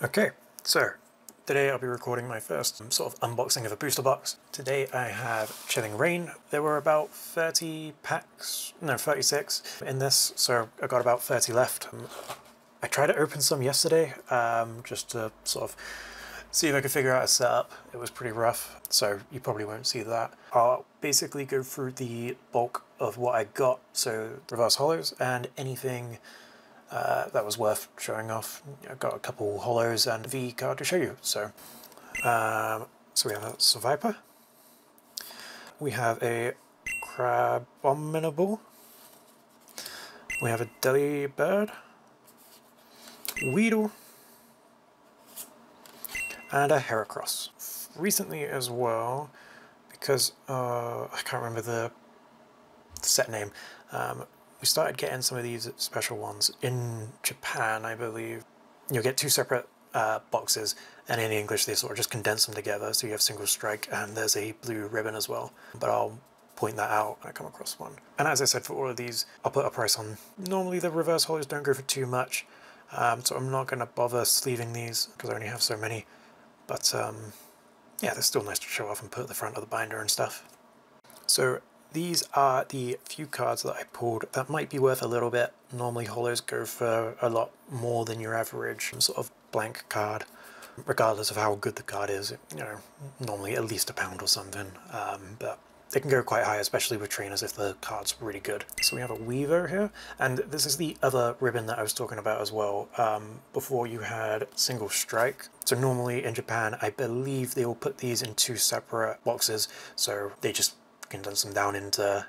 Okay, so today I'll be recording my first sort of unboxing of a booster box. Today I have Chilling Reign. There were about 30 packs, no 36 in this, so I got about 30 left. I tried to open some yesterday just to sort of see if I could figure out a setup. It was pretty rough, so you probably won't see that. I'll basically go through the bulk of what I got, so reverse holos and anything that was worth showing off. I got a couple holos and a V card to show you. So we have a Survivor. We have a Crabominable. We have a Delibird, Weedle, and a Heracross. Recently as well, because I can't remember the set name, we started getting some of these special ones in Japan, I believe. You'll get two separate boxes, and in English they sort of just condense them together, so you have single strike, and there's a blue ribbon as well. But I'll point that out when I come across one. And as I said, for all of these, I'll put a price on. Normally the reverse holos don't go for too much, so I'm not going to bother sleeving these, because I only have so many. But yeah, they're still nice to show off and put at the front of the binder and stuff. So these are the few cards that I pulled that might be worth a little bit. Normally holos go for a lot more than your average sort of blank card, regardless of how good the card is. You know, normally at least £1 or something, but they can go quite high, especially with trainers if the card's really good. So we have a Weaver here, and this is the other ribbon that I was talking about as well. Before you had single strike. So normally in Japan, I believe they will put these in two separate boxes, so they just condense them down into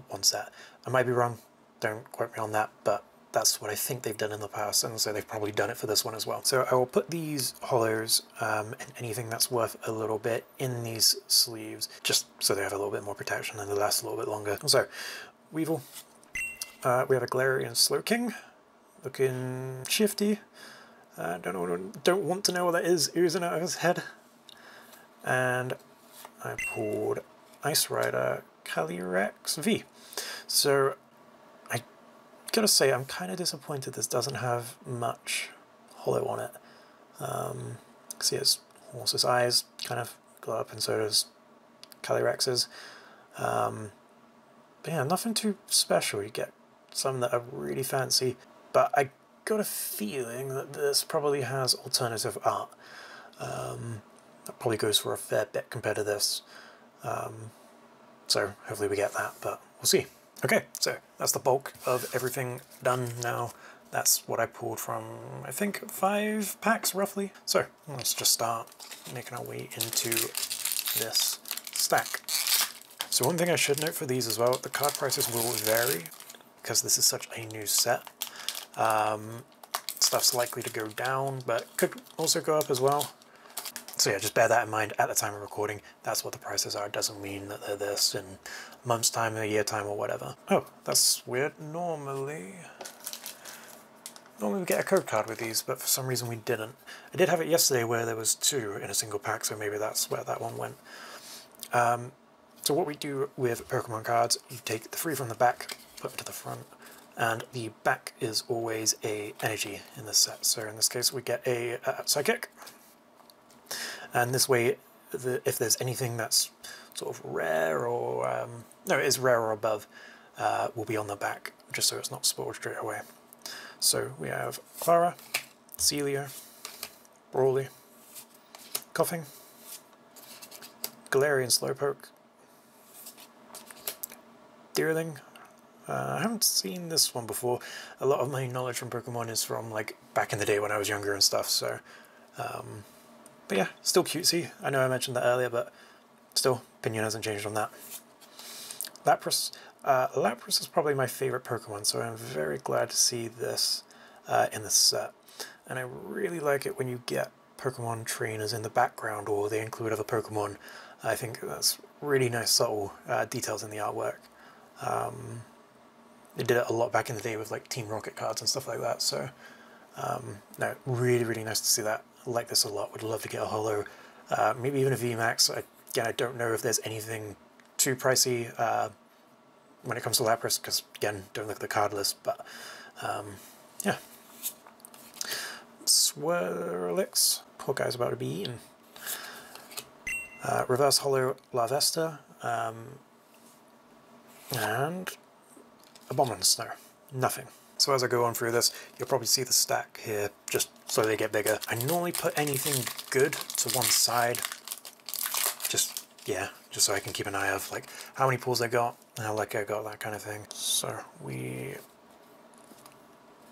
one set. I might be wrong, don't quote me on that, but that's what I think they've done in the past, and so they've probably done it for this one as well. So I will put these holos and anything that's worth a little bit in these sleeves, just so they have a little bit more protection and they last a little bit longer. So, Weevil. We have a Galarian Slowking, looking shifty. Don't want to know what that is oozing out of his head. And I pulled Ice Rider Calyrex V. So I gotta say, I'm kind of disappointed this doesn't have much holo on it. See, his horse's eyes kind of glow up, and so does Calyrex's. But yeah, nothing too special. You get some that are really fancy, but I got a feeling that this probably has alternative art. That probably goes for a fair bit compared to this. So hopefully we get that, but we'll see. Okay, so that's the bulk of everything done now. That's what I pulled from, I think, 5 packs roughly. So let's just start making our way into this stack. So one thing I should note for these as well, the card prices will vary because this is such a new set. Stuff's likely to go down, but could also go up as well. So yeah, just bear that in mind at the time of recording. That's what the prices are. It doesn't mean that they're this in a month's time, a year time, or whatever. Oh, that's weird. Normally we get a code card with these, but for some reason we didn't. I did have it yesterday where there was 2 in a single pack, so maybe that's where that one went. So what we do with Pokemon cards, you take the 3 from the back, put them to the front, and the back is always a energy in this set. So in this case we get a Psychic. And this way, if there's anything that's sort of rare or, no, it is rare or above, will be on the back, just so it's not spoiled straight away. So we have Clara, Celia, Brawly, Coughing, Galarian Slowpoke, Deerling. I haven't seen this one before. A lot of my knowledge from Pokemon is from like back in the day when I was younger and stuff, so but yeah, still cutesy. I know I mentioned that earlier, but still, opinion hasn't changed on that. Lapras. Lapras is probably my favorite Pokemon, so I'm very glad to see this in the set. And I really like it when you get Pokemon trainers in the background or they include other Pokemon. I think that's really nice, subtle details in the artwork. They did it a lot back in the day with like Team Rocket cards and stuff like that, so no, really, really nice to see that. I like this a lot. Would love to get a holo, maybe even a VMAX. Again, I don't know if there's anything too pricey when it comes to Lapras, because again, don't look at the card list, but yeah. Swirlix. Poor guy's about to be eaten. Reverse Holo Larvesta. And Abominable Snow. Nothing. So as I go on through this, you'll probably see the stack here, just so they get bigger. I normally put anything good to one side, just so I can keep an eye of like how many pulls I got, how lucky I got, that kind of thing. So we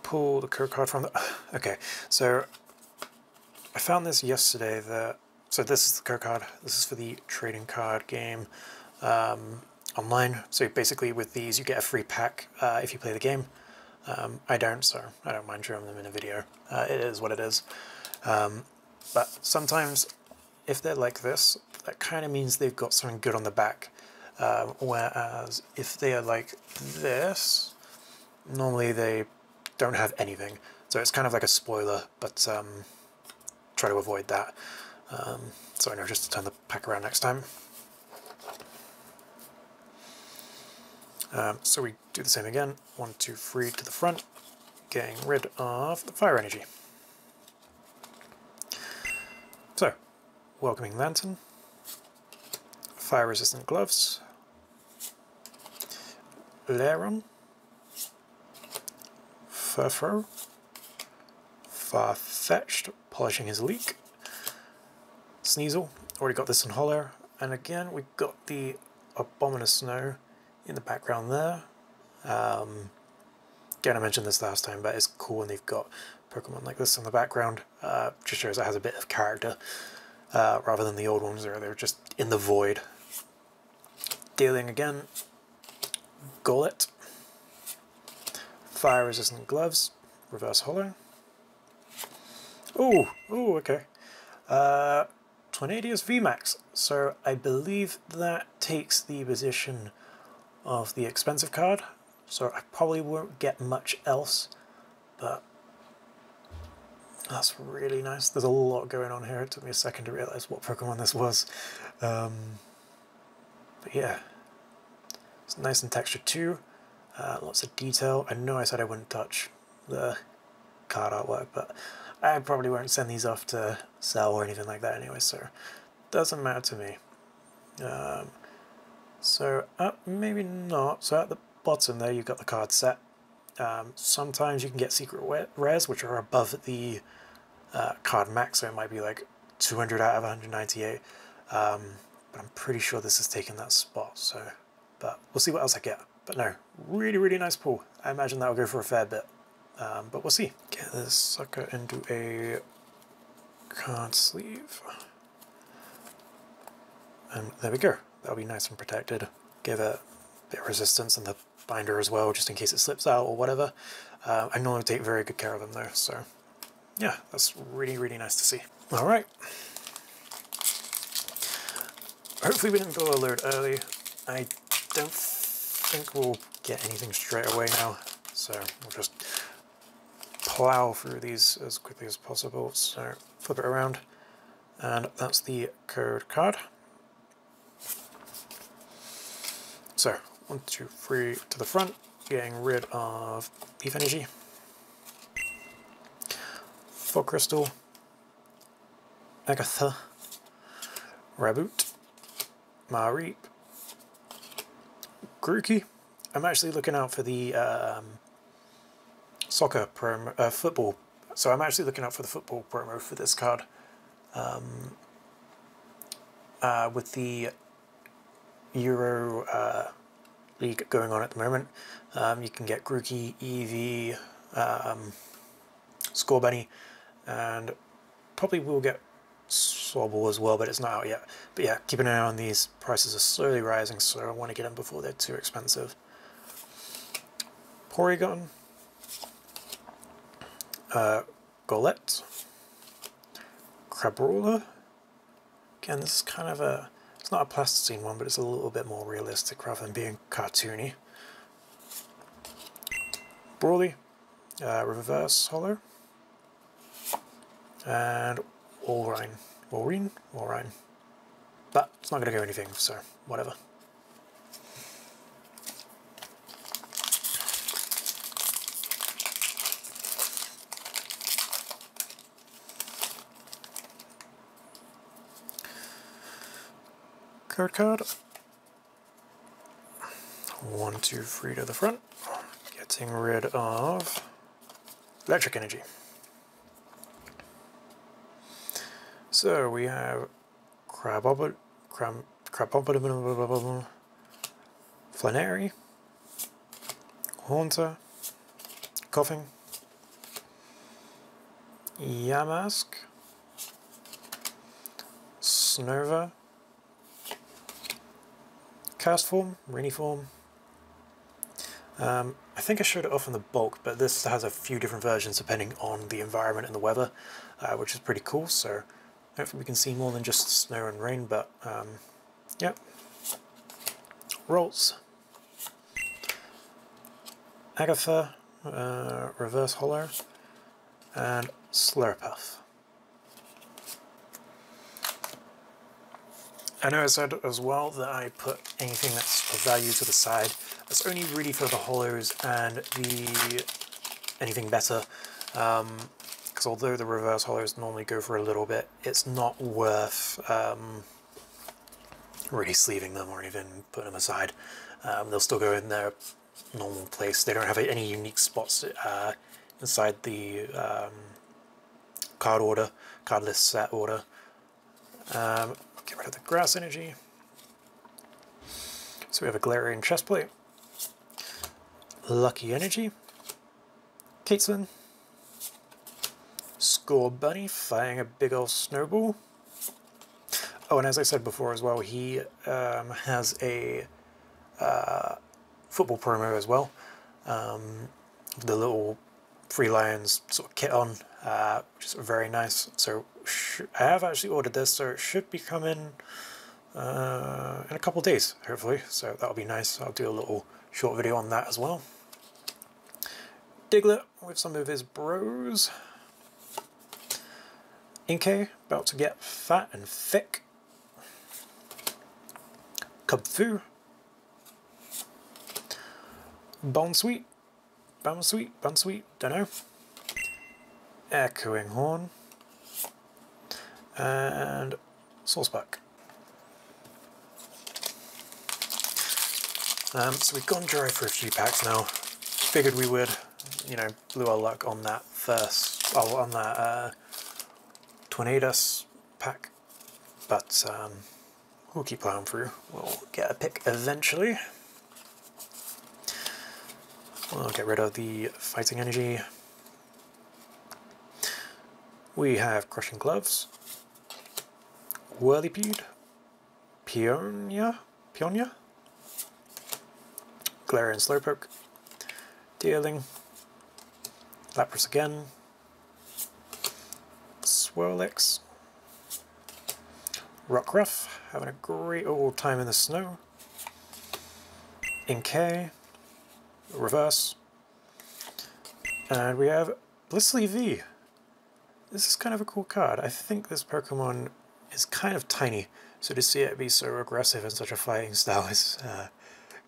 pull the code card from the... Okay, so I found this yesterday. So this is the code card. This is for the trading card game online. So basically with these you get a free pack if you play the game. I don't, so I don't mind showing them in a video. It is what it is. But sometimes if they're like this, that kind of means they've got something good on the back. Whereas if they are like this, normally they don't have anything. So it's kind of like a spoiler, but try to avoid that. So I know just to turn the pack around next time. So we do the same again. 1, 2, 3 to the front, getting rid of the fire energy. So, Welcoming Lantern, fire resistant gloves, Lairon, Furfro, Farfetch'd, polishing his leak, Sneasel, already got this on Holo, and again we've got the Abominable Snow in the background there. Again, I mentioned this last time, but it's cool when they've got Pokemon like this in the background. Just shows it has a bit of character, rather than the old ones where they're just in the void. Dealing again, Golett, fire resistant gloves, reverse holo. Ooh, okay. Tornadius VMAX. So I believe that takes the position of the expensive card, so I probably won't get much else, but that's really nice. There's a lot going on here. It took me a second to realize what Pokemon this was. But yeah, it's nice and textured too. Lots of detail. I know I said I wouldn't touch the card artwork, but I probably won't send these off to sell or anything like that anyway, so it doesn't matter to me. So maybe not. So at the bottom there you've got the card set. Sometimes you can get secret rares which are above the card max, so it might be like 200 out of 198. But I'm pretty sure this is taking that spot. So, but we'll see what else I get. But no, really nice pull. I imagine that'll go for a fair bit. But we'll see. Get this sucker into a card sleeve. And there we go. That'll be nice and protected. Give it a bit of resistance in the binder as well, just in case it slips out or whatever. I normally take very good care of them though, so yeah, that's really nice to see. All right. Hopefully we didn't go a load early. I don't think we'll get anything straight away now, so we'll just plow through these as quickly as possible. So flip it around, and that's the code card. So 1, 2, 3 to the front, getting rid of Beef Energy, Fog Crystal, Agatha, Raboot, Mareep, Grookey. I'm actually looking out for the football. So I'm actually looking out for the football promo for this card. With the Euro League going on at the moment, you can get Grookey, Eevee, Score Bunny, and probably will get Swabble as well, but it's not out yet. But yeah, keep an eye on these. Prices are slowly rising, so I want to get them before they're too expensive. Porygon, Golett, Crabrawler. Again, this is kind of a, it's not a plasticine one, but it's a little bit more realistic rather than being cartoony. Brawly, reverse holo, and Walrein. But it's not going to go anything, so whatever. third card. 1, 2, 3 to the front. Getting rid of electric energy. So we have Flannery, Haunter, Coughing, Yamask, Snova, Cast Form, Rainy Form. I think I showed it off in the bulk, but this has a few different versions depending on the environment and the weather, which is pretty cool. So hopefully we can see more than just snow and rain, but yeah. Rolls. Agatha, Reverse Hollow, and Slurpuff. I know I said as well that I put anything that's of value to the side. That's only really for the hollows and the anything better. Because although the reverse hollows normally go for a little bit, it's not worth really sleeving them or even putting them aside. They'll still go in their normal place. They don't have any unique spots inside the card list set order. Get rid of the grass energy. So we have a Galarian Chestplate, Lucky Energy, Caitlin, Score Bunny firing a big old snowball. Oh, and as I said before as well, he has a football promo as well. The little Free Lions sort of kit on, which is very nice. So I have actually ordered this, so it should be coming in a couple of days, hopefully. So that'll be nice. I'll do a little short video on that as well. Diglett with some of his bros. Inkay, about to get fat and thick. Kubfu. Bonsweet, Bunsweet, don't know. Echoing Horn. And Sourceback. So we've gone dry for a few packs now. Figured we would, you know, blew our luck on that first, on that Tornadoes pack. But we'll keep plowing through. We'll get a pick eventually. We'll get rid of the Fighting Energy. We have Crushing Gloves, Whirlipede, Pionia, Galarian Slowpoke, Deerling, Lapras again, Swirlix, Rockruff, having a great old time in the snow, Inkay, Reverse, and we have Blissly V. This is kind of a cool card. I think this Pokemon is kind of tiny, so to see it be so aggressive in such a fighting style is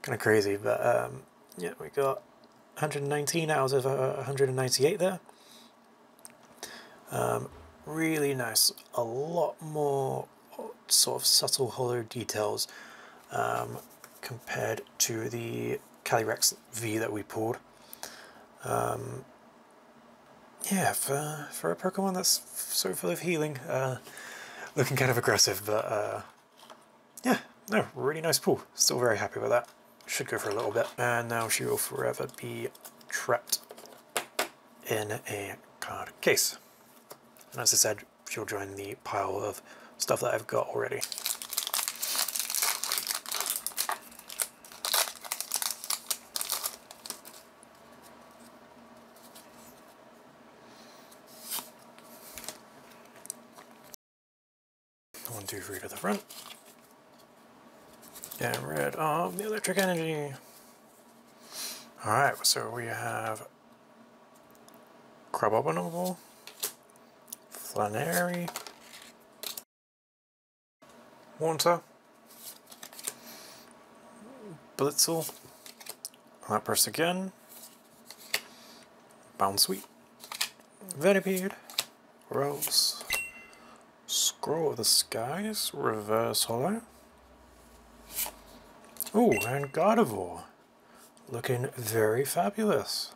kind of crazy. But yeah, we got 119 out of 198 there. Really nice. A lot more sort of subtle hollow details compared to the Calyrex V that we pulled. Yeah, for a Pokemon that's so full of healing, looking kind of aggressive, but yeah, no, really nice pull. Still very happy with that. Should go for a little bit. And now she will forever be trapped in a card case. And as I said, she'll join the pile of stuff that I've got already. One, two, three to the front. Get rid of the electric energy. Alright, so we have Crabominable, Flannery, Haunter, Blitzel, Lapras again, Bounsweet, Venipede, Rose, Scroll of the Skies, Reverse Hollow, Oh, and Gardevoir. Looking very fabulous.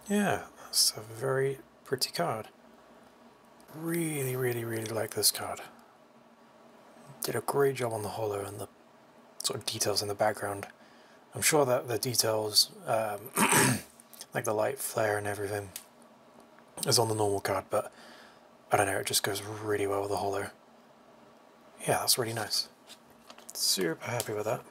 Yeah, that's a very pretty card. Really, really, really like this card. Did a great job on the holo and the sort of details in the background. I'm sure that the details, like the light flare and everything, is on the normal card, but I don't know, it just goes really well with the holo. Yeah, that's really nice. Super happy with that.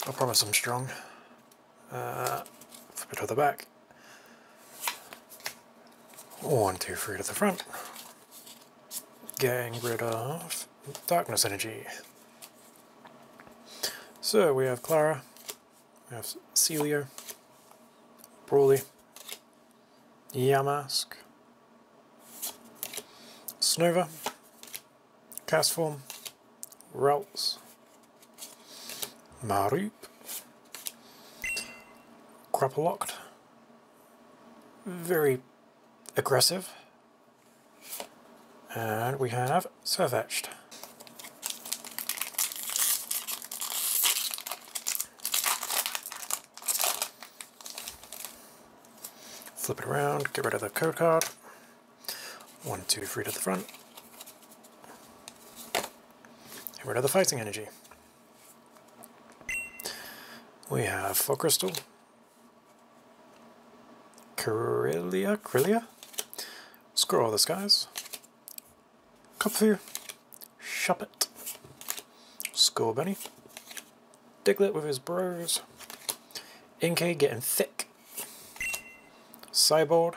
I promise I'm strong. Flip it to the back. 1, 2, 3 to the front. Getting rid of darkness energy. So we have Clara, we have Celio, Brawly, Yamask, Snova, Castform, Ralts, Mareep, Crapalocked, very aggressive, and we have Surfetched. Flip it around, get rid of the code card. 1, 2, 3 to the front. Get rid of the fighting energy. We have Fog Crystal, Krillia, Scroll of the Skies, Kopfu, Shuppet, Scorbunny, Diglett with his bros, Inkay getting thick, Cyborg,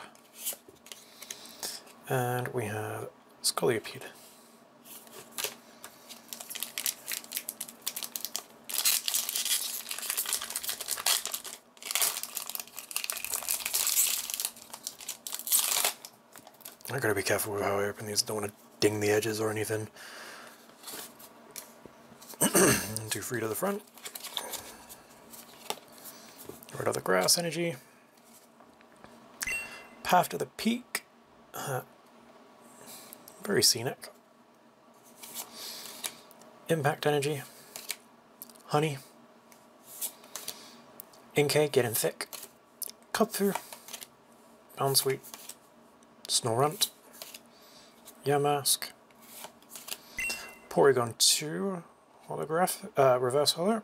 and we have Scolipede. I gotta be careful with how I open these, don't want to ding the edges or anything. 2, 3 to the front. Get rid of the grass energy. Path to the Peak. Very scenic. Impact energy. Honey. Inkay getting thick. Kupfu. Bounsweet. Snorunt, Yamask, Porygon 2, Reverse Holo,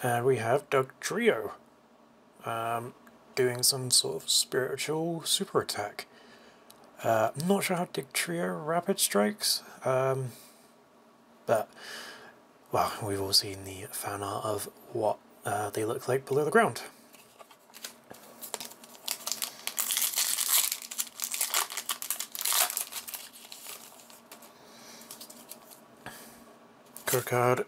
and we have Dugtrio doing some sort of spiritual super attack. I'm not sure how Dugtrio rapid strikes, but well, we've all seen the fan art of what they look like below the ground. Code card.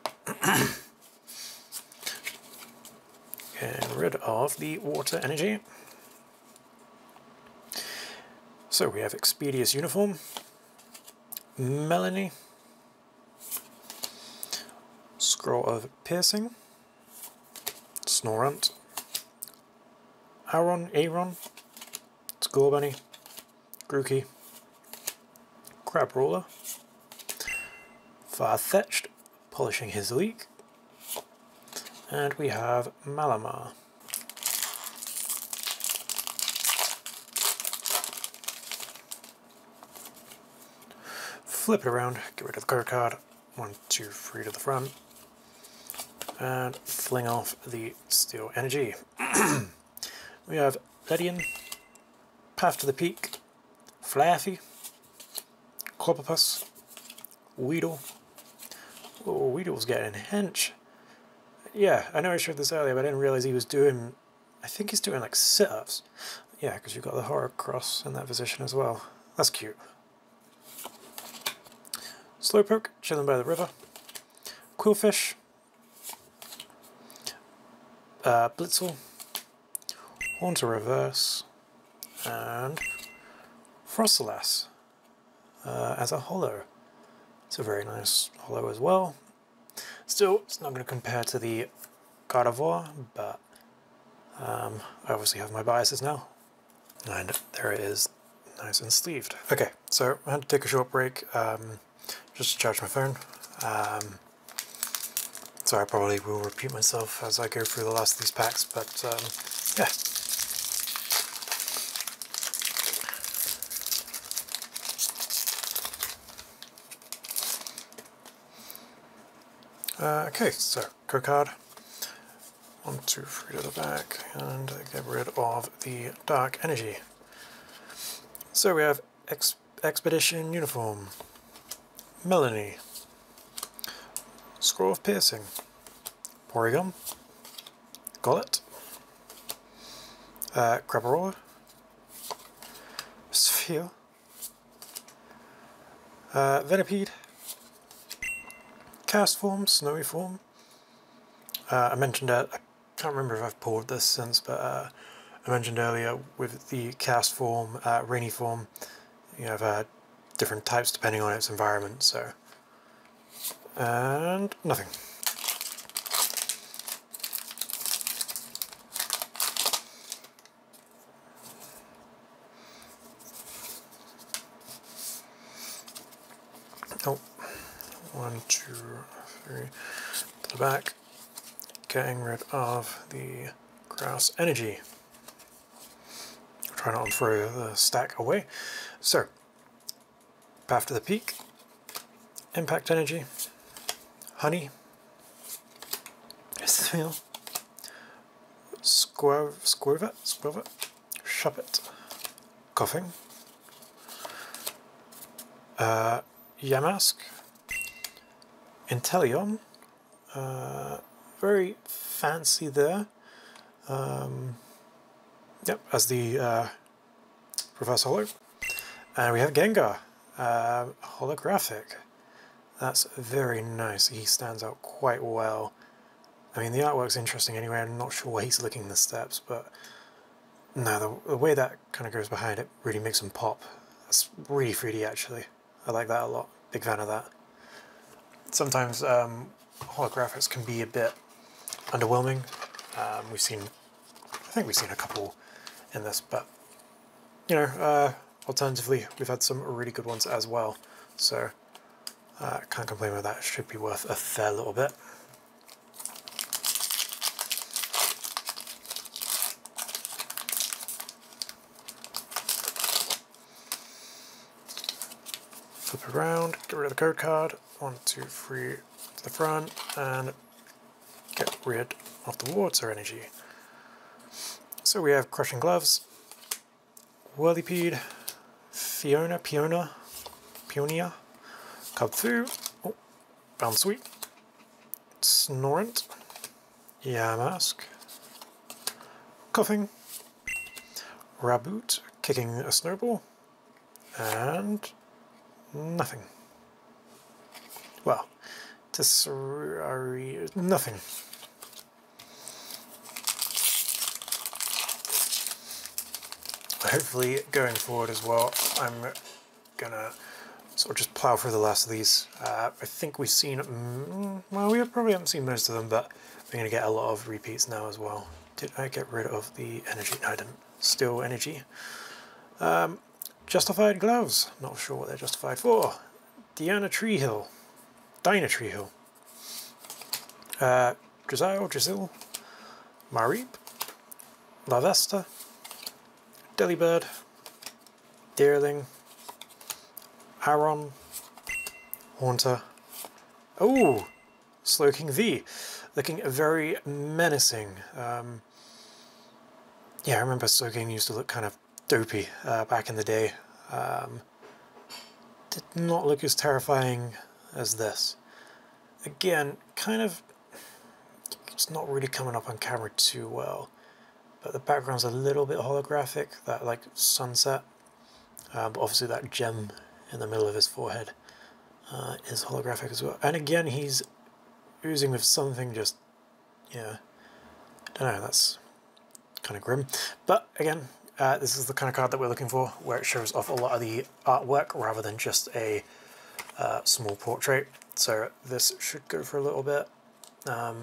Getting rid of the water energy. So we have Expedius Uniform, Melanie, Scroll of Piercing, Snorunt, Aron, Scorbunny, Grookey, Crabrawler, Farfetch'd, polishing his leak, and we have Malamar. Flip it around, get rid of the code card, 1, 2, 3 to the front, and fling off the Steel Energy. We have Ledian, Path to the Peak, Flaffy, Clopopus, Weedle. Oh, Weedle's getting hench. Yeah, I know I showed this earlier, but I didn't realize he was doing, I think he's doing like sit-ups. Yeah, because you've got the horror cross in that position as well. That's cute. Slowpoke, chilling by the river. Quillfish. Blitzel. Haunter Reverse. And Frostilass as a holo. It's a very nice holo as well. Still, it's not going to compare to the God of War, but I obviously have my biases now. And there it is, nice and sleeved. Okay, so I had to take a short break just to charge my phone. So I probably will repeat myself as I go through the last of these packs, but yeah. Okay, so code card. 1, 2, 3 to the back, and get rid of the dark energy. So we have Expedition Uniform, Melanie, Scroll of Piercing, Porygon, Gollet, Crabberola, Sphere, Venipede, Cast Form, Snowy Form. I mentioned I can't remember if I've pulled this since, but I mentioned earlier with the Cast Form, Rainy Form, you have different types depending on its environment, so. And nothing. Oh, 1, 2, 3 to the back. Getting rid of the grass energy. Try not to throw the stack away. So, Path to the Peak, Impact Energy, Honey, Steel, Squirvet, Shuppet, Coughing, Yamask, Inteleon, very fancy there. Yep, as the Reverse Holo. And we have Gengar, Holographic. That's very nice. He stands out quite well. I mean, the artwork's interesting anyway. I'm not sure why he's licking the steps, but no, the way that kind of goes behind it really makes him pop. That's really 3D actually. I like that a lot. Big fan of that. Sometimes holographics can be a bit underwhelming. I think we've seen a couple in this, but you know, alternatively, we've had some really good ones as well. So can't complain with that. Should be worth a fair little bit. Flip it around, get rid of the code card. 1, 2, 3 to the front, and get rid of the water energy. So we have Crushing Gloves, Whirlipede, Peonia, Cubthoo, oh, Bounsweet, Snorant, Yamask, Coughing, Raboot, Kicking a Snowball, and nothing. Well, nothing. Hopefully going forward as well, I'm gonna sort of just plow through the last of these. I think we've seen, well, we probably haven't seen most of them, but we're gonna get a lot of repeats now as well. Did I get rid of the energy? No, I didn't. Still energy. Justified Gloves. Not sure what they're justified for. Dinah Treehill. Drizzile, Mareep, Lavesta, Delibird, Deerling, Aron, Haunter. Oh, Slowking V, looking very menacing. Yeah, I remember Slowking used to look kind of dopey back in the day. Did not look as terrifying as this. Again, kind of, it's not really coming up on camera too well, but the background's a little bit holographic, that like sunset, but obviously that gem in the middle of his forehead is holographic as well. And again, he's oozing with something just, yeah, I don't know, that's kind of grim. But again, this is the kind of card that we're looking for, where it shows off a lot of the artwork rather than just a small portrait. So this should go for a little bit. I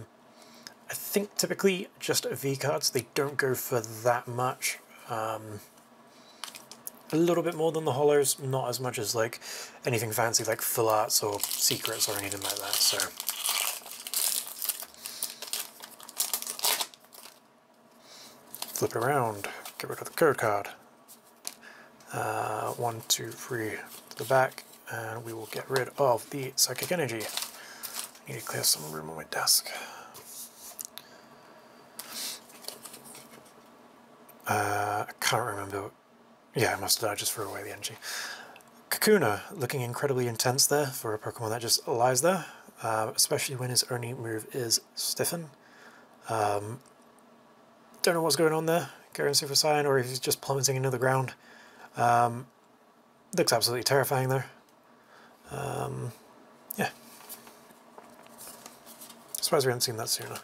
think typically just V cards, they don't go for that much. A little bit more than the holos, not as much as like anything fancy like full arts or secrets or anything like that. So flip around, get rid of the code card. 1, 2, 3 to the back, and we will get rid of the psychic energy. I need to clear some room on my desk. I can't remember. Yeah, I must have just threw away the energy. Kakuna, looking incredibly intense there for a Pokemon that just lies there, especially when his only move is Stiffen. Don't know what's going on there, going Super Saiyan, or if he's just plummeting into the ground. Looks absolutely terrifying there. Yeah. Surprised we haven't seen that sooner.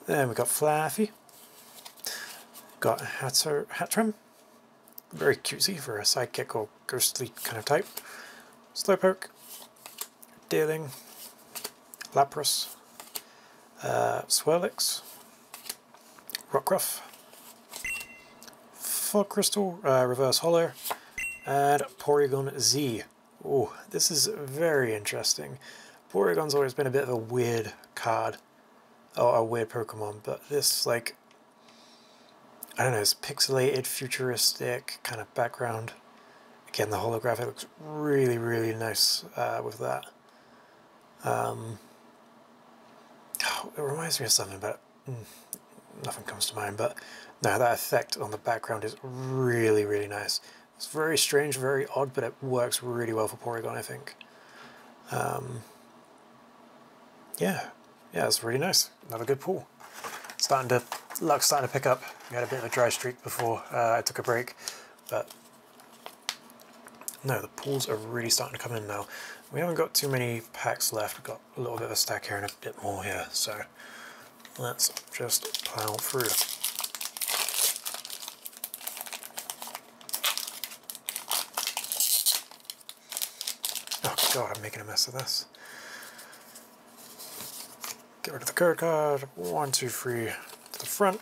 Then we got Flaffy. Got Hattrem. Very cutesy for a sidekick or ghostly kind of type. Slowpoke. Deerling. Lapras. Swirlix. Rockruff. Fog Crystal, Reverse Holo, and Porygon Z. Oh, this is very interesting. Porygon's always been a bit of a weird card, or a weird Pokemon, but this, like, I don't know, it's pixelated, futuristic kind of background. Again, the holographic looks really, really nice with that. Oh, it reminds me of something, but nothing comes to mind. But no, that effect on the background is really, really nice. It's very strange, very odd, but it works really well for Porygon, I think. Yeah, it's really nice. Another good pull. Luck's starting to pick up. We had a bit of a dry streak before I took a break, but no, the pulls are really starting to come in now. We haven't got too many packs left. We've got a little bit of a stack here and a bit more here, so let's just plow through. Oh god, I'm making a mess of this. Get rid of the code card. 1, 2, 3 to the front.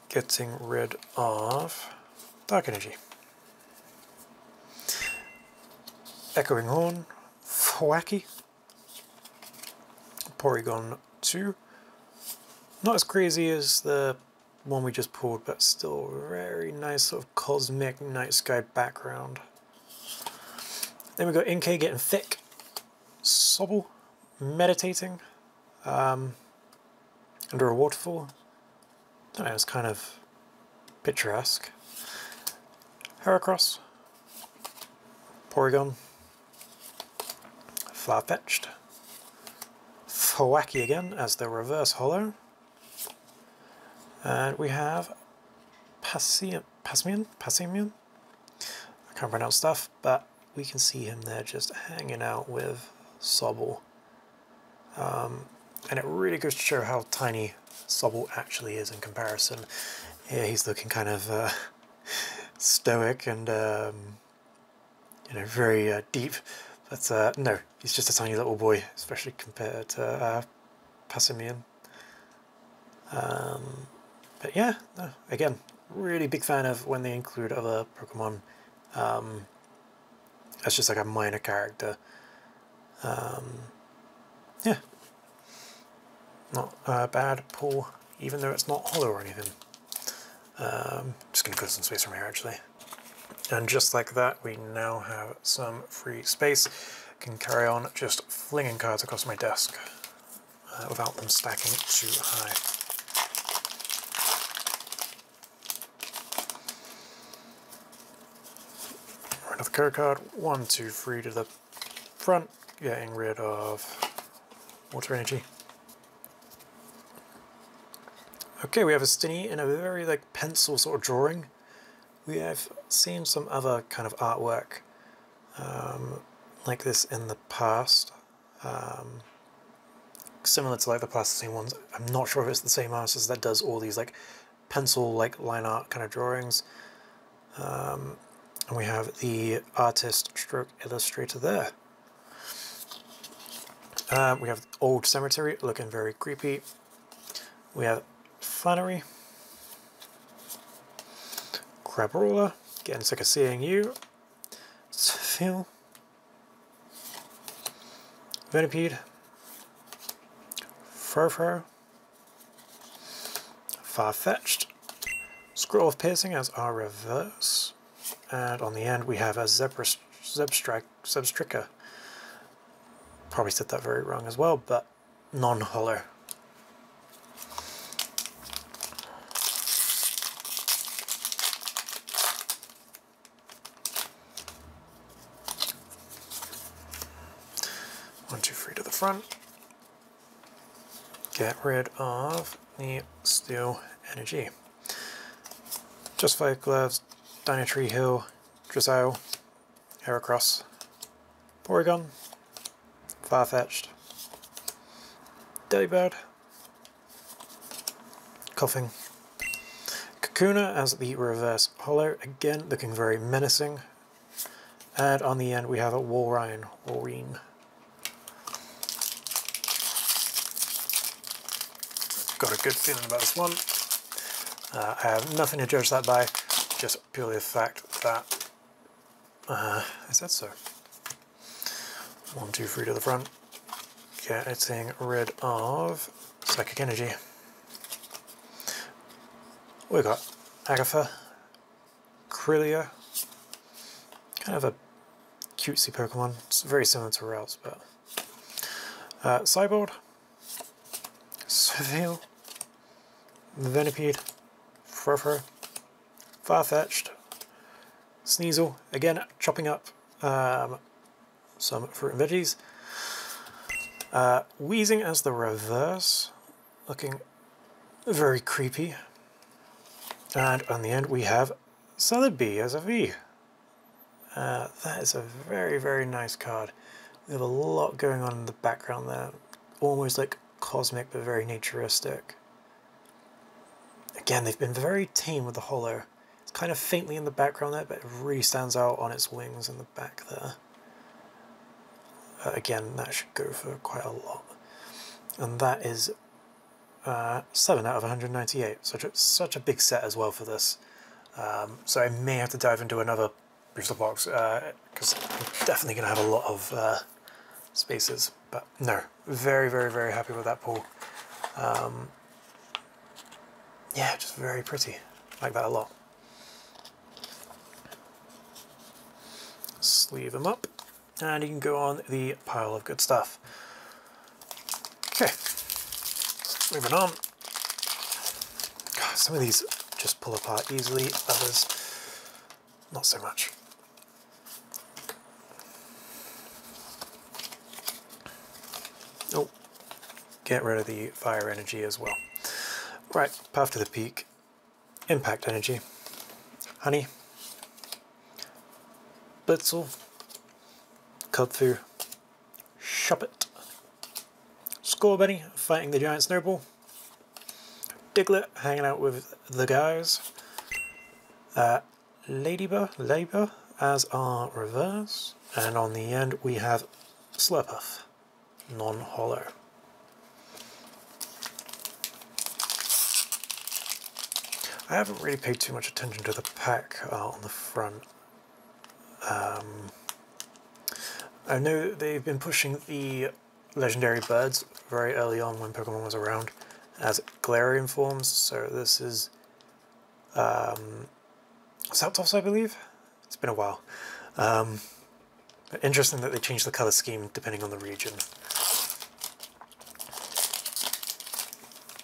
Getting rid of Dark Energy. Echoing Horn. Thwacky. Porygon 2. Not as crazy as the one we just pulled, but still very nice sort of cosmic night sky background. Then we got Inkay getting thick. Sobble meditating under a waterfall. I don't know, it's kind of picturesque. Heracross. Porygon. Farfetch'd. Thwacky again as the reverse holo. And we have Passimian. I can't pronounce stuff, but we can see him there just hanging out with Sobble. And it really goes to show how tiny Sobble actually is in comparison. Yeah, he's looking kind of stoic and you know, very deep, but no, he's just a tiny little boy, especially compared to Passimian. But yeah, no, again, really big fan of when they include other Pokemon. That's just like a minor character. Yeah, not a bad pull, even though it's not holo or anything. Just going to clear some space from here, actually. And just like that, we now have some free space. Can carry on just flinging cards across my desk without them stacking too high. Another code card. 1, 2, 3 to the front, getting rid of water energy. Okay, we have a Stinny in a very like pencil sort of drawing. We have seen some other kind of artwork like this in the past, similar to like the plasticine ones. I'm not sure if it's the same artist that does all these like pencil like line art kind of drawings. And we have the artist stroke illustrator there. We have Old Cemetery, looking very creepy. We have Flannery. Crabrawler, getting sick of seeing you. Phil. Venipede. Furfur. Far-fetched. Scroll of Piercing as our reverse. And on the end we have a Zebstrika. Probably said that very wrong as well, but non-hollow. One, two, three to the front. Get rid of the Steel Energy. Justified Gloves, Dynatree Hill, Drizzile, Heracross, Porygon, Farfetch'd, Delibird, Coughing, Kakuna as the reverse hollow, again looking very menacing. And on the end we have a Walrein. Got a good feeling about this one. I have nothing to judge that by, just purely the fact that is that so? 1, 2, 3 to the front. Getting rid of Psychic Energy. We've got Agatha, Krillia, kind of a cutesy Pokemon. It's very similar to Rouse, but Cyborg, Seville, Venipede, Furfur, Farfetch'd, Sneasel, again chopping up some fruit and veggies. Wheezing as the reverse, looking very creepy. And on the end we have Celebi as a V. That is a very, very nice card. We have a lot going on in the background there. Almost like cosmic, but very naturistic. Again, they've been very tame with the hollow. It's kind of faintly in the background there, but it really stands out on its wings in the back there. Again, that should go for quite a lot. And that is 7 out of 198. Such a big set as well for this. So I may have to dive into another booster box, because I'm definitely going to have a lot of spaces. But no, very, very, very happy with that pull. Yeah, just very pretty. Like that a lot. Sleeve them up, and you can go on the pile of good stuff. Okay, moving on. God, some of these just pull apart easily, others not so much. Oh, get rid of the fire energy as well. Right, Path to the Peak, Impact Energy, Honey, Blitzel, Cubfu, Shuppet, Scorbunny fighting the giant snowball, Diglett hanging out with the guys, Ladybur as our reverse, and on the end we have Slurpuff, non-hollow. I haven't really paid too much attention to the pack on the front. I know they've been pushing the legendary birds very early on when Pokemon was around as Galarian forms, so this is Zapdos, I believe? It's been a while. Interesting that they changed the colour scheme depending on the region.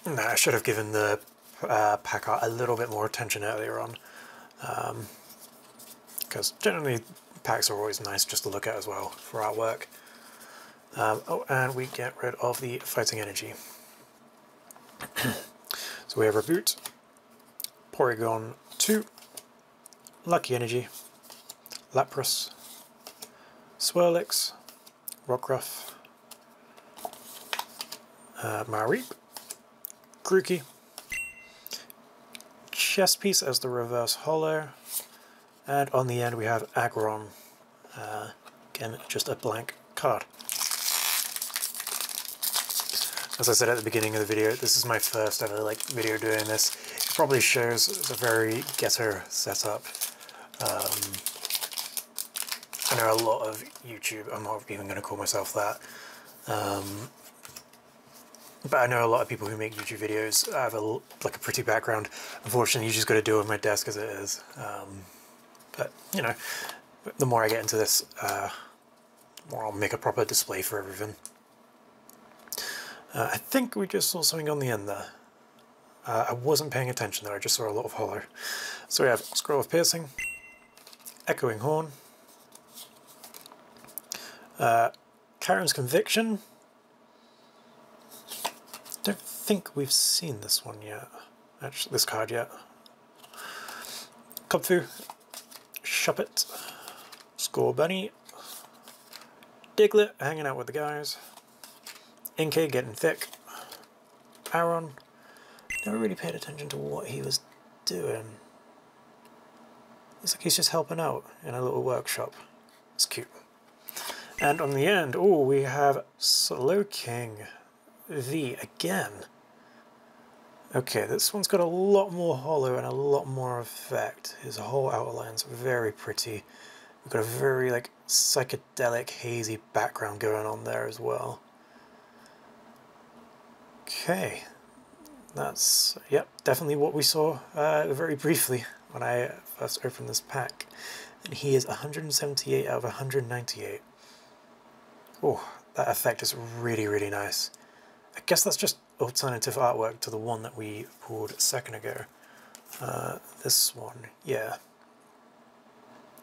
Nah, I should have given the pack art a little bit more attention earlier on, because generally packs are always nice just to look at as well for artwork. Oh, and we get rid of the fighting energy. So we have Reboot, Porygon 2, Lucky Energy, Lapras, Swirlix, Rockruff, Mareep, Grookey, Chess Piece as the reverse hollow, and on the end we have Aggron. Again, just a blank card. As I said at the beginning of the video, this is my first ever like video doing this. It probably shows it's a very ghetto setup. I know a lot of YouTube, I'm not even going to call myself that, but I know a lot of people who make YouTube videos have like a pretty background. Unfortunately, you just got to deal with my desk as it is. But you know, the more I get into this, the more I'll make a proper display for everything. I think we just saw something on the end there. I wasn't paying attention there, I just saw a lot of hollow. So we have Scroll of Piercing, Echoing Horn, Charon's Conviction. Don't think we've seen this one yet. Actually, this card yet. Kubfu, Shuppet, Score Bunny, Diglett hanging out with the guys, Inkay getting thick, Aaron. Never really paid attention to what he was doing. Looks like he's just helping out in a little workshop. It's cute. And on the end, oh, we have Slow King V again. Okay, this one's got a lot more hollow and a lot more effect. His whole outline's very pretty. We've got a very like psychedelic, hazy background going on there as well. Okay, that's, yep, definitely what we saw very briefly when I first opened this pack. And he is 178 out of 198. Oh, that effect is really, really nice. I guess that's just alternative artwork to the one that we pulled a second ago. This one, yeah.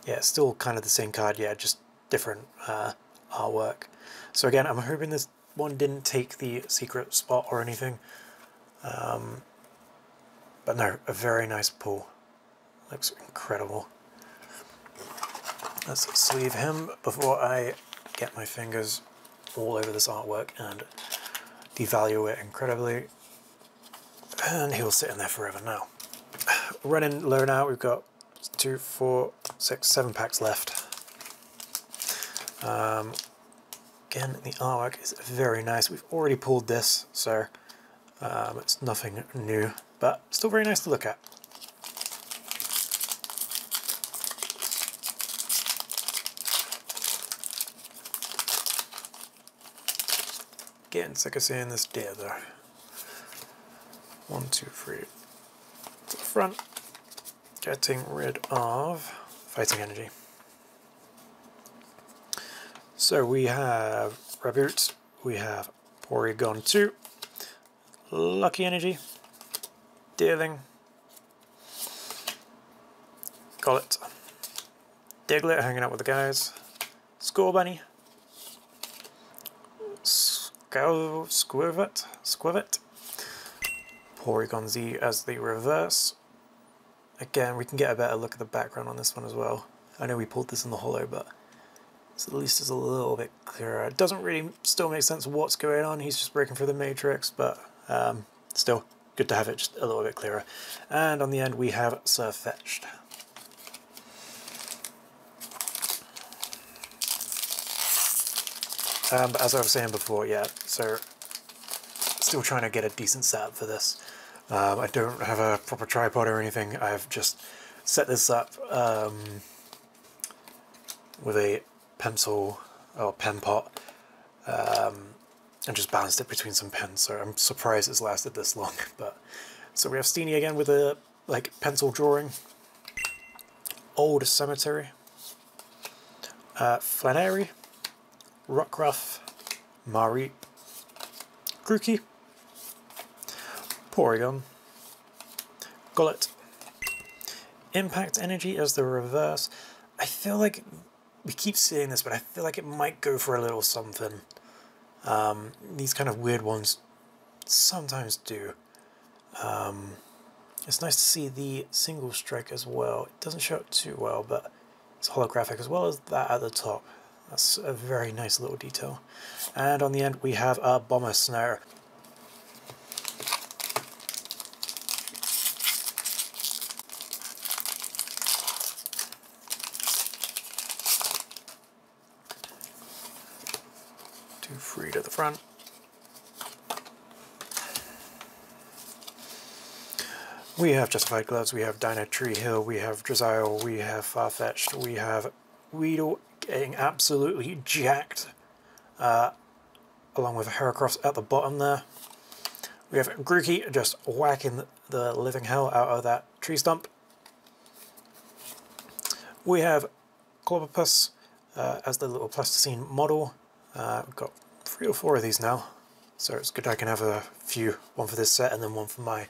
Yeah, it's still kind of the same card, yeah, just different artwork. So again, I'm hoping this one didn't take the secret spot or anything. But no, a very nice pull. Looks incredible. Let's sleeve him before I get my fingers all over this artwork and devalue it incredibly. And he'll sit in there forever now. Running low now, we've got 2, 4, 6, 7 packs left. Again, the artwork is very nice. We've already pulled this, so it's nothing new, but still very nice to look at. Getting sick of seeing this deer though. 1, 2, 3 to the front. Getting rid of Fighting Energy. So we have Reboot, we have Porygon 2, Lucky Energy, Deerling, Golett, Diglett hanging out with the guys, Score Bunny, Squivet, Porygon Z as the reverse. Again, we can get a better look at the background on this one as well. I know we pulled this in the holo, but so at least it's a little bit clearer. It doesn't really still make sense what's going on. He's just breaking through the matrix, but still good to have it just a little bit clearer. And on the end we have Surfetched. But as I was saying before, yeah, so still trying to get a decent setup for this. I don't have a proper tripod or anything. I've just set this up with a pencil or pen pot and just balanced it between some pens, so I'm surprised it's lasted this long. But so we have Steenie again with a like pencil drawing, Old Cemetery, Flannery, Rockruff, Mareep, Grookey, Porygon, Golett, Impact Energy as the reverse. I feel like we keep seeing this, but I feel like it might go for a little something. These kind of weird ones sometimes do. It's nice to see the single strike as well. It doesn't show up too well, but it's holographic as well as that at the top. That's a very nice little detail. And on the end we have a Bomber Snare. Free to the front. We have Justified Gloves, we have Dino Tree Hill, we have Drizzile, we have Farfetch'd, we have Weedle getting absolutely jacked, along with Heracross at the bottom there. We have Grookey just whacking the living hell out of that tree stump. We have Clobopus as the little plasticine model. We've got 3 or 4 of these now, so it's good I can have a few, one for this set and then one for my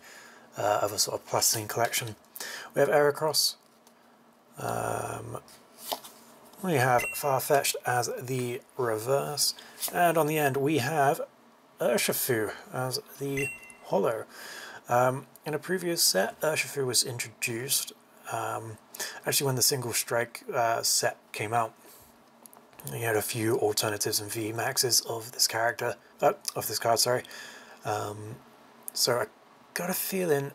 other sort of plasticine collection. We have Heracross. We have Farfetch'd as the reverse, and on the end we have Urshifu as the holo. In a previous set, Urshifu was introduced actually when the Single Strike set came out. You had a few alternatives and VMAXs of this character, of this card, sorry. So I got a feeling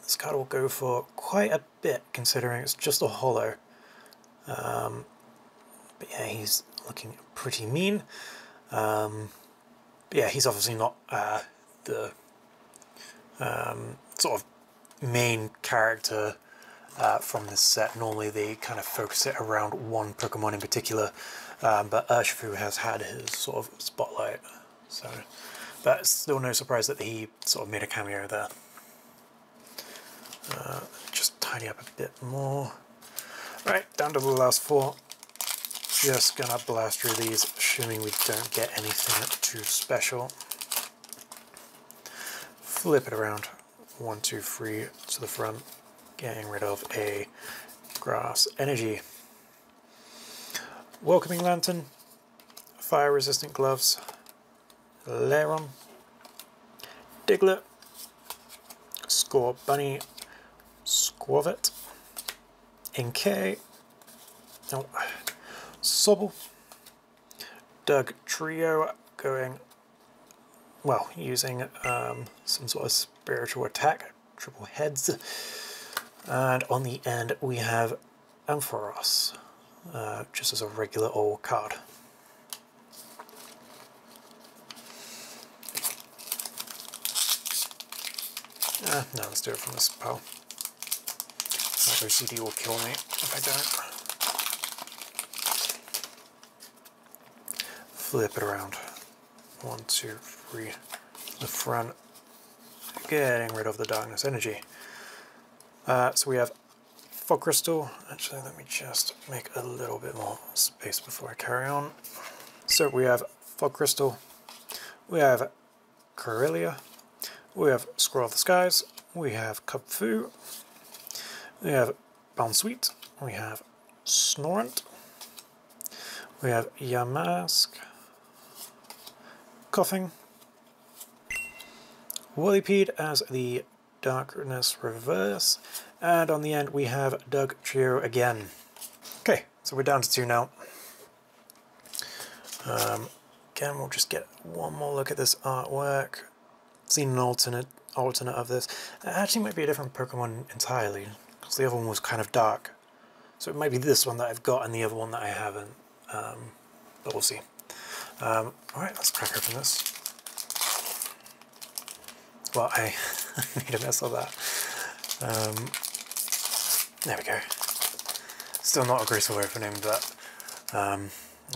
this card will go for quite a bit, considering it's just a holo. But yeah, he's looking pretty mean. But yeah, he's obviously not the sort of main character from this set. Normally they kind of focus it around one Pokemon in particular, but Urshifu has had his sort of spotlight. So, but it's still no surprise that he sort of made a cameo there. Just tidy up a bit more. Right, down to the last 4. Just gonna blast through these, assuming we don't get anything too special. Flip it around. 1, 2, 3 to the front. Getting rid of a Grass Energy. Welcoming Lantern. Fire Resistant Gloves. Lairon. Diglett. Scorbunny. Squavit. Inkay. Oh. Sobble. Doug Trio going, well, using some sort of spiritual attack, triple heads. And on the end we have Ampharos, just as a regular old card. No, let's do it from this pile. My OCD will kill me if I don't. Flip it around. 1, 2, 3. The front. Getting rid of the Darkness Energy. So we have Fog Crystal. Actually, let me just make a little bit more space before I carry on. So we have Fog Crystal. We have Corellia. We have Scroll of the Skies. We have Kubfu. We have Bounsweet. We have Snorant. We have Yamask. Coughing. Whirlipede as the Darkness Reverse, and on the end we have Doug Trio again. Okay, so we're down to 2 now. Again, we'll just get one more look at this artwork. Seen an alternate of this. It actually might be a different Pokemon entirely, because the other one was kind of dark. So it might be this one that I've got and the other one that I haven't, but we'll see. Alright, let's crack open this. Well, I made a mess of that. There we go. Still not a graceful opening, but I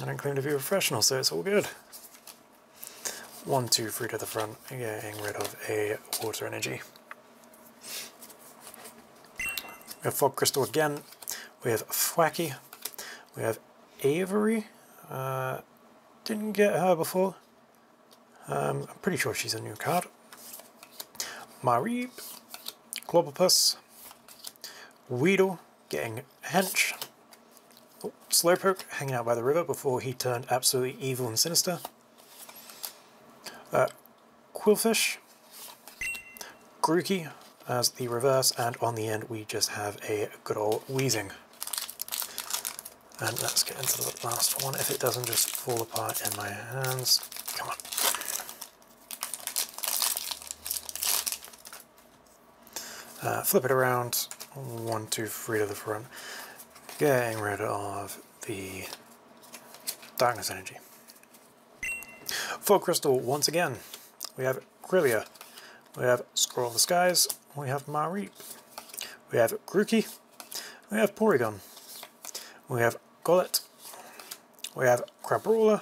don't claim to be a professional, so it's all good. 1, 2, 3 to the front, getting rid of a Water Energy. We have Fog Crystal again. We have Thwacky. We have Avery. Didn't get her before. I'm pretty sure she's a new card. Mareep, Clobopus, Weedle getting Hench, oh, Slowpoke hanging out by the river before he turned absolutely evil and sinister, Quillfish, Grookey as the reverse, and on the end we just have a good old Weezing. And let's get into the last one if it doesn't just fall apart in my hands. Come on. Flip it around, 1, 2, 3 to the front, getting rid of the Darkness Energy. Fog Crystal once again. We have Corellia, we have Scroll of the Skies, we have Mareep, we have Grookey, we have Porygon, we have Golett, we have Crabrawler,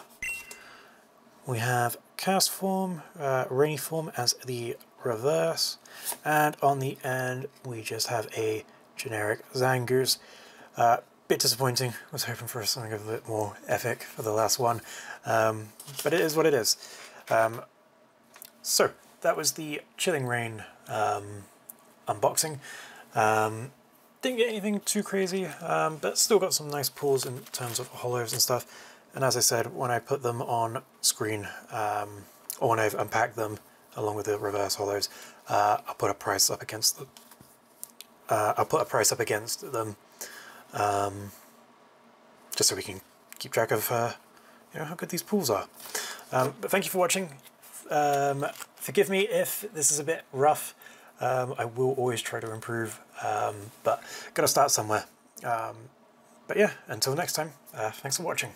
we have Cast Form, Rainy Form as the reverse, and on the end we just have a generic Zangoose. Bit disappointing, was hoping for something a bit more epic for the last one, but it is what it is. So that was the Chilling Reign unboxing. Didn't get anything too crazy, but still got some nice pulls in terms of holos and stuff. And as I said, when I put them on screen, or when I've unpacked them along with the reverse holos, I'll put a price up against them. Just so we can keep track of you know, how good these pools are. But thank you for watching. Forgive me if this is a bit rough. I will always try to improve, but gotta start somewhere. But yeah, until next time, thanks for watching.